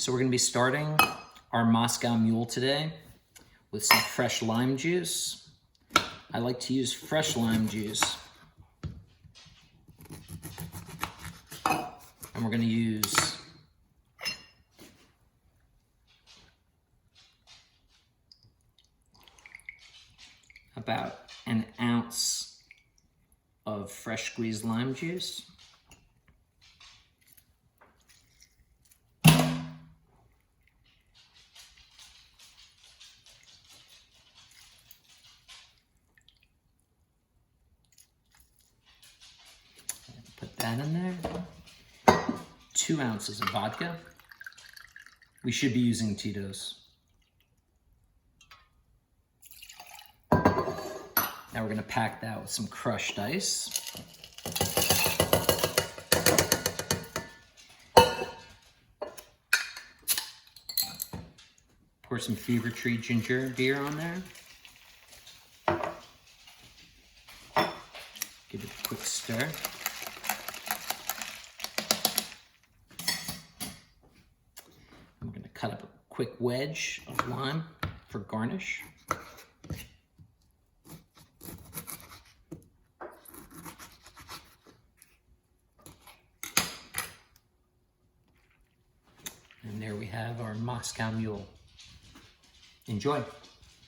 So we're going to be starting our Moscow Mule today with some fresh lime juice. I like to use fresh lime juice. And we're going to use about an ounce of fresh squeezed lime juice. Put that in there. 2 ounces of vodka. We should be using Tito's. Now we're going to pack that with some crushed ice. Pour some Fever Tree ginger beer on there. Give it a quick stir. I'm going to cut up a quick wedge of lime for garnish. And there we have our Moscow Mule. Enjoy.